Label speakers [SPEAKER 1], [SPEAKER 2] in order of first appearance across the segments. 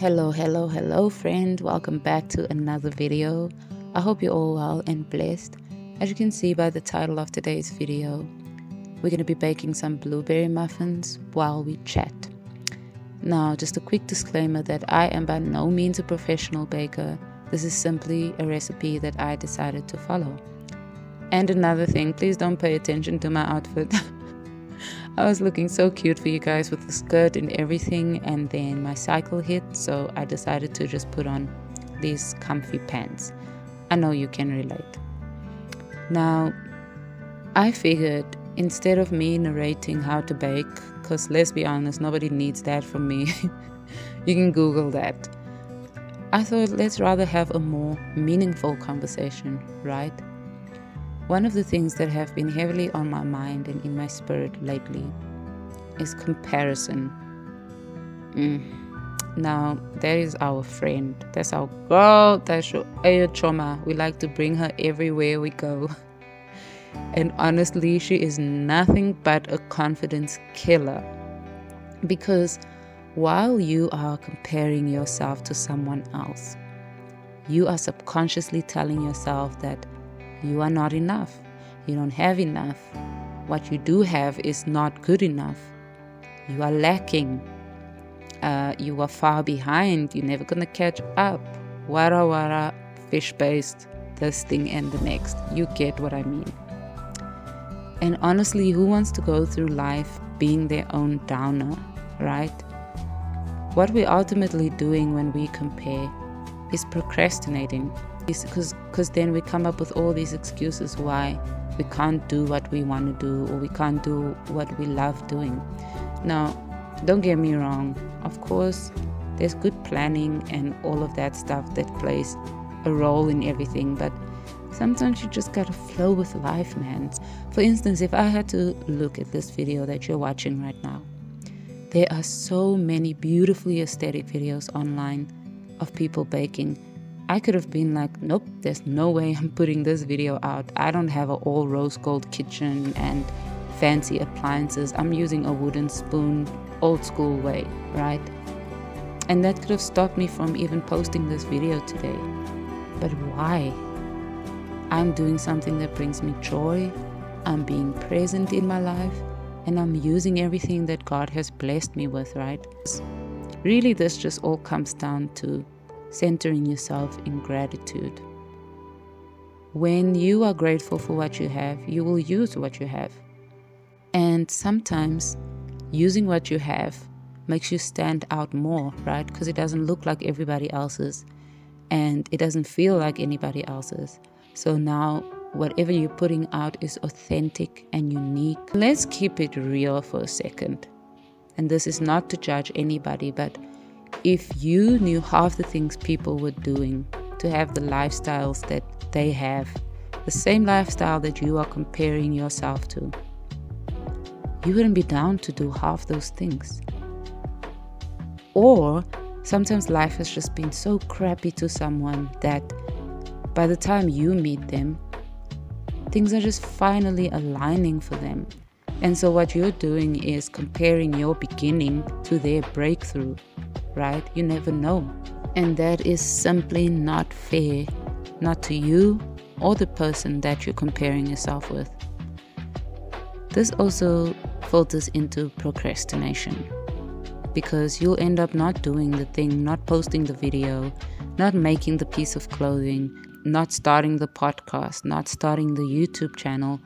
[SPEAKER 1] Hello friend, welcome back to another video. I hope you're all well and blessed. As you can see by the title of today's video, we're going to be baking some blueberry muffins while we chat. Now, just a quick disclaimer that I am by no means a professional baker. This is simply a recipe that I decided to follow. And another thing, please don't pay attention to my outfit. I was looking so cute for you guys with the skirt and everything, and then my cycle hit, so I decided to just put on these comfy pants. I know you can relate. Now, I figured instead of me narrating how to bake, because let's be honest, nobody needs that from me. You can Google that. I thought let's rather have a more meaningful conversation, right? One of the things that have been heavily on my mind and in my spirit lately is comparison. Now, that is our friend. That's our girl. That's your choma. We like to bring her everywhere we go. And honestly, she is nothing but a confidence killer. Because while you are comparing yourself to someone else, you are subconsciously telling yourself that you are not enough. You don't have enough. What you do have is not good enough. You are lacking. You are far behind. You're never going to catch up. Wara wara, fish-based, this thing and the next. You get what I mean. And honestly, who wants to go through life being their own downer, right? What we're ultimately doing when we compare is procrastinating. Because then we come up with all these excuses why we can't do what we want to do, or we can't do what we love doing. Now, don't get me wrong, of course there's good planning and all of that stuff that plays a role in everything, but sometimes you just gotta flow with life, man. For instance, if I had to look at this video that you're watching right now, there are so many beautifully aesthetic videos online of people baking. I could have been like, nope, there's no way I'm putting this video out. I don't have an all rose gold kitchen and fancy appliances. I'm using a wooden spoon, old school way, right? And that could have stopped me from even posting this video today. But why? I'm doing something that brings me joy. I'm being present in my life, and I'm using everything that God has blessed me with, right? Really, this just all comes down to centering yourself in gratitude. When you are grateful for what you have, you will use what you have. And sometimes using what you have makes you stand out more, right? Because it doesn't look like everybody else's, and it doesn't feel like anybody else's. So now whatever you're putting out is authentic and unique. Let's keep it real for a second. And this is not to judge anybody, but if you knew half the things people were doing to have the lifestyles that they have, the same lifestyle that you are comparing yourself to, you wouldn't be down to do half those things. Or sometimes life has just been so crappy to someone that by the time you meet them, things are just finally aligning for them. And so what you're doing is comparing your beginning to their breakthrough, right? You never know. And that is simply not fair, not to you or the person that you're comparing yourself with. This also filters into procrastination, because you'll end up not doing the thing, not posting the video, not making the piece of clothing, not starting the podcast, not starting the YouTube channel,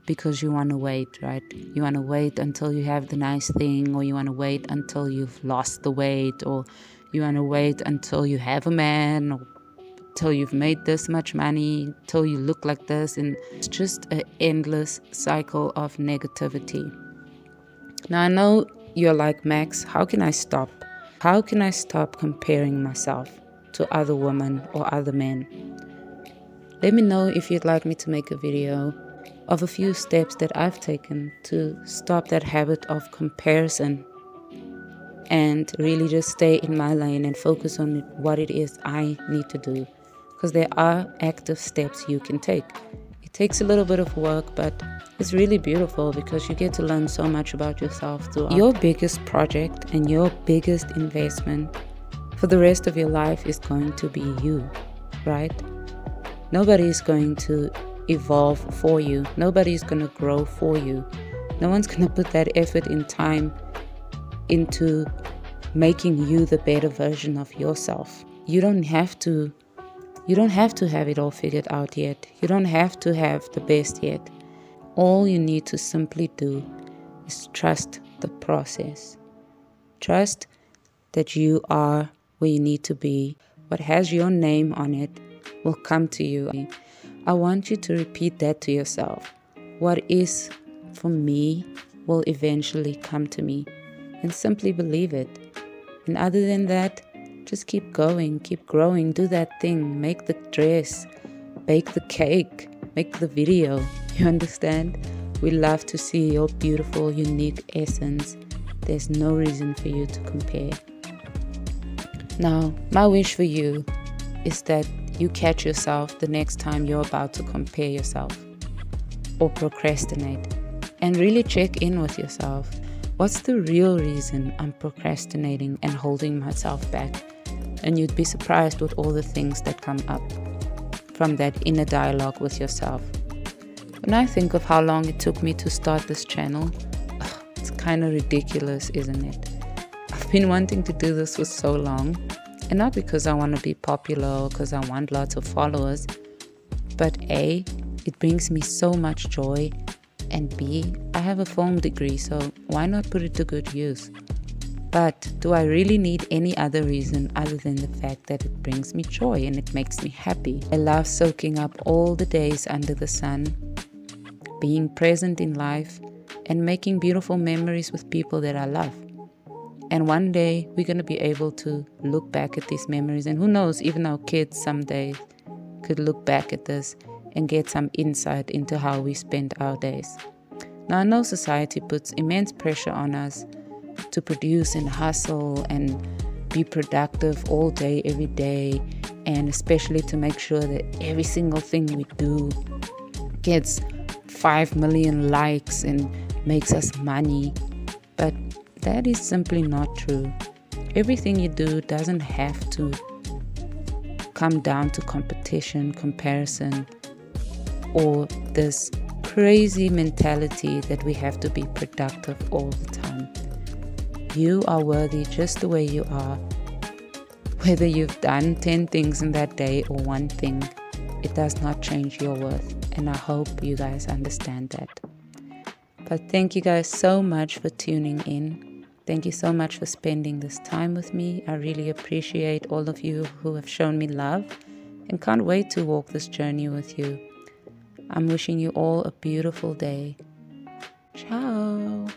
[SPEAKER 1] because you want to wait, right? You want to wait until you have the nice thing, or you want to wait until you've lost the weight, or you want to wait until you have a man, or till you've made this much money, till you look like this. And it's just an endless cycle of negativity. Now, I know you're like, Max, how can I stop? How can I stop comparing myself to other women or other men? Let me know if you'd like me to make a video of a few steps that I've taken to stop that habit of comparison and really just stay in my lane and focus on what it is I need to do. Because there are active steps you can take. It takes a little bit of work, but it's really beautiful because you get to learn so much about yourself throughout. Your biggest project and your biggest investment for the rest of your life is going to be you, right? Nobody is going to evolve for you. Nobody is going to grow for you. No one's going to put that effort and time into making you the better version of yourself. You don't have to have it all figured out yet. You don't have to have the best yet. All you need to simply do is trust the process. Trust that you are where you need to be. What has your name on it will come to you. I want you to repeat that to yourself. What is for me will eventually come to me. And simply believe it. And other than that, just keep going, keep growing, do that thing, make the dress, bake the cake, make the video. You understand? We love to see your beautiful, unique essence. There's no reason for you to compare. Now, my wish for you is that you catch yourself the next time you're about to compare yourself or procrastinate, and really check in with yourself. What's the real reason I'm procrastinating and holding myself back? And you'd be surprised with all the things that come up from that inner dialogue with yourself. When I think of how long it took me to start this channel, it's kind of ridiculous, isn't it? I've been wanting to do this for so long, and not because I want to be popular or because I want lots of followers, but A, it brings me so much joy, and B, I have a film degree, so why not put it to good use? But do I really need any other reason other than the fact that it brings me joy and it makes me happy? I love soaking up all the days under the sun, being present in life, and making beautiful memories with people that I love. And one day we're going to be able to look back at these memories, and who knows, even our kids someday could look back at this and get some insight into how we spend our days. Now, I know society puts immense pressure on us to produce and hustle and be productive all day, every day, and especially to make sure that every single thing we do gets 5 million likes and makes us money. But that is simply not true. Everything you do doesn't have to come down to competition, comparison, or this crazy mentality that we have to be productive all the time. You are worthy just the way you are. Whether you've done 10 things in that day or one thing, it does not change your worth. And I hope you guys understand that. But thank you guys so much for tuning in. Thank you so much for spending this time with me. I really appreciate all of you who have shown me love and can't wait to walk this journey with you. I'm wishing you all a beautiful day. Ciao.